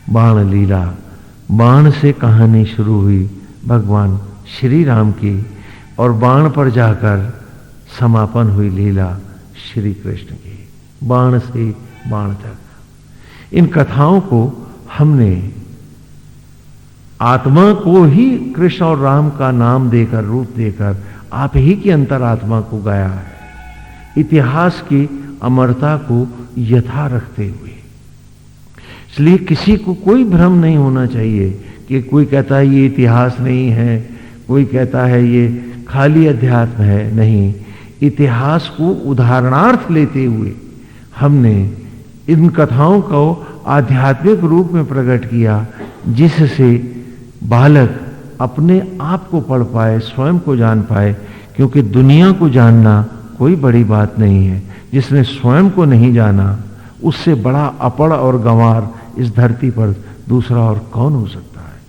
बाण लीला, बाण से कहानी शुरू हुई भगवान श्री राम की और बाण पर जाकर समापन हुई लीला श्री कृष्ण की, बाण से बाण तक। इन कथाओं को हमने आत्मा को ही कृष्ण और राम का नाम देकर, रूप देकर आप ही की अंतरात्मा को गाया है, इतिहास की अमरता को यथा रखते हुए। इसलिए किसी को कोई भ्रम नहीं होना चाहिए कि कोई कहता है ये इतिहास नहीं है, कोई कहता है ये खाली अध्यात्म है। नहीं, इतिहास को उदाहरणार्थ लेते हुए हमने इन कथाओं को आध्यात्मिक रूप में प्रकट किया, जिससे बालक अपने आप को पढ़ पाए, स्वयं को जान पाए। क्योंकि दुनिया को जानना कोई बड़ी बात नहीं है, जिसने स्वयं को नहीं जाना उससे बड़ा अपड़ और गंवार इस धरती पर दूसरा और कौन हो सकता है।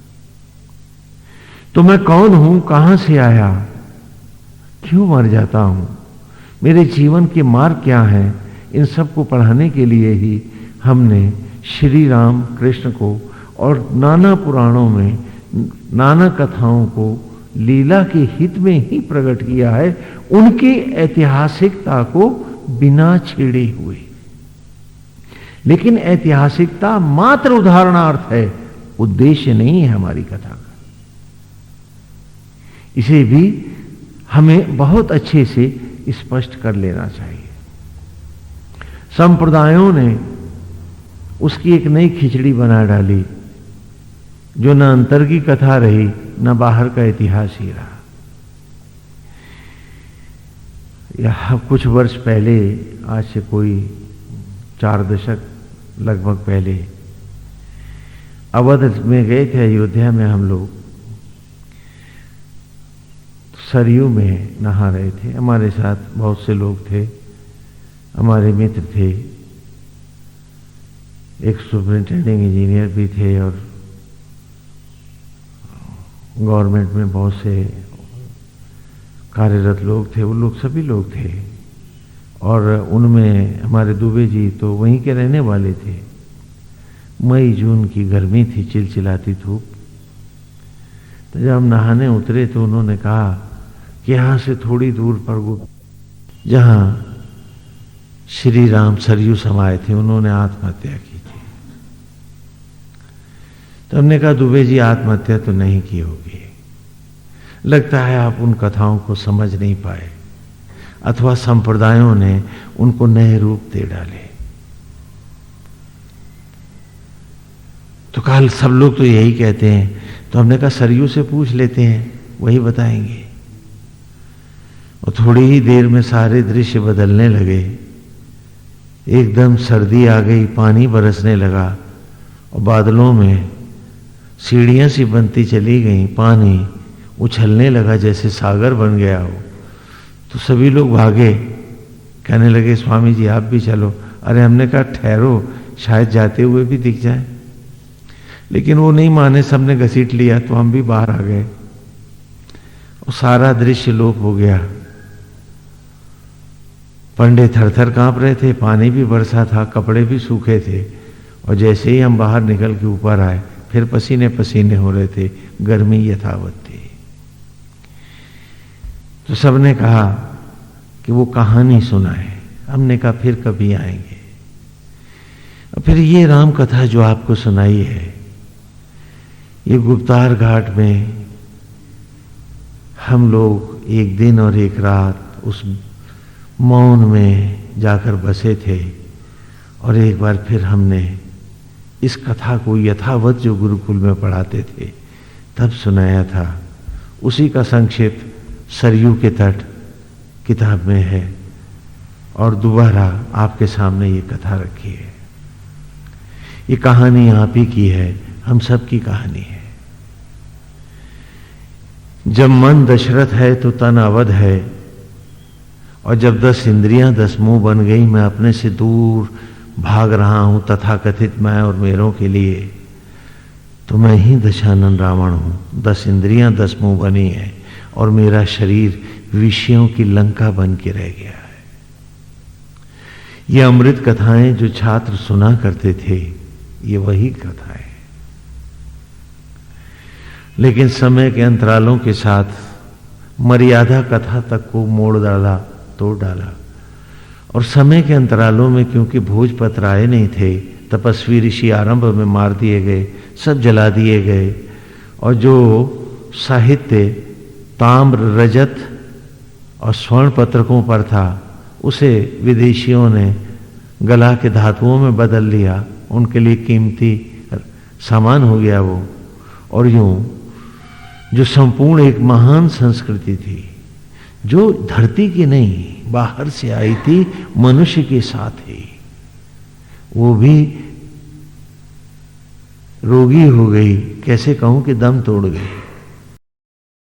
तो मैं कौन हूं, कहां से आया, क्यों मर जाता हूं, मेरे जीवन के मार्ग क्या हैं, इन सब को पढ़ाने के लिए ही हमने श्री राम कृष्ण को और नाना पुराणों में नाना कथाओं को लीला के हित में ही प्रकट किया है, उनकी ऐतिहासिकता को बिना छेड़े हुए। लेकिन ऐतिहासिकता मात्र उदाहरणार्थ है, उद्देश्य नहीं है हमारी कथा का। इसे भी हमें बहुत अच्छे से स्पष्ट कर लेना चाहिए। संप्रदायों ने उसकी एक नई खिचड़ी बना डाली, जो न अंतर की कथा रही न बाहर का इतिहास ही रहा। यह कुछ वर्ष पहले, आज से कोई 4 दशक लगभग पहले, अवध में गए थे, अयोध्या में हम लोग सरयू में नहा रहे थे। हमारे साथ बहुत से लोग थे, हमारे मित्र थे, एक सुपरिंटेंडिंग इंजीनियर भी थे और गवर्नमेंट में बहुत से कार्यरत लोग थे। वो लोग सभी लोग थे और उनमें हमारे दुबे जी तो वहीं के रहने वाले थे। मई जून की गर्मी थी, चिलचिलाती धूप। तो जब हम नहाने उतरे तो उन्होंने कहा कि यहां से थोड़ी दूर पर जहां श्री राम सरयू समाये थे, उन्होंने आत्महत्या की थी। तो हमने कहा दुबे जी आत्महत्या तो नहीं की होगी, लगता है आप उन कथाओं को समझ नहीं पाए अथवा संप्रदायों ने उनको नए रूप दे डाले। तो कल सब लोग तो यही कहते हैं। तो हमने कहा सरयू से पूछ लेते हैं, वही बताएंगे। और थोड़ी ही देर में सारे दृश्य बदलने लगे। एकदम सर्दी आ गई, पानी बरसने लगा और बादलों में सीढ़ियां सी बनती चली गई, पानी उछलने लगा जैसे सागर बन गया हो। तो सभी लोग भागे, कहने लगे स्वामी जी आप भी चलो। अरे हमने कहा ठहरो, शायद जाते हुए भी दिख जाए। लेकिन वो नहीं माने, सबने घसीट लिया, तो हम भी बाहर आ गए और सारा दृश्य लोप हो गया। पंडे थर-थर कांप रहे थे, पानी भी बरसा था, कपड़े भी सूखे थे और जैसे ही हम बाहर निकल के ऊपर आए फिर पसीने पसीने हो रहे थे, गर्मी यथावत थी। तो सबने कहा कि वो कहानी सुनाए। हमने कहा फिर कभी आएंगे। और फिर ये राम कथा जो आपको सुनाई है, ये गुप्तार घाट में हम लोग एक दिन और एक रात उस मौन में जाकर बसे थे और एक बार फिर हमने इस कथा को यथावत जो गुरुकुल में पढ़ाते थे तब सुनाया था। उसी का संक्षिप्त सरयू के तट किताब में है और दोबारा आपके सामने ये कथा रखी है। ये कहानी आप ही की है, हम सब की कहानी है। जब मन दशरथ है तो तन अवध है, और जब 10 इंद्रियां 10 मुंह बन गई, मैं अपने से दूर भाग रहा हूं तथाकथित मैं और मेरों के लिए, तो मैं ही दशानन रावण हूं। 10 इंद्रियां 10 मुंह बनी है और मेरा शरीर विषयों की लंका बन के रह गया है। ये अमृत कथाएं जो छात्र सुना करते थे, ये वही कथाएं। लेकिन समय के अंतरालों के साथ मर्यादा कथा तक को मोड़ डाला, तोड़ डाला। और समय के अंतरालों में क्योंकि भोजपत्र आए नहीं थे, तपस्वी ऋषि आरंभ में मार दिए गए, सब जला दिए गए। और जो साहित्य ताम्र, रजत और स्वर्ण पत्रकों पर था उसे विदेशियों ने गला के धातुओं में बदल लिया, उनके लिए कीमती सामान हो गया वो। और यूं जो संपूर्ण एक महान संस्कृति थी, जो धरती की नहीं बाहर से आई थी, मनुष्य के साथ ही, वो भी रोगी हो गई, कैसे कहूं कि दम तोड़ गई।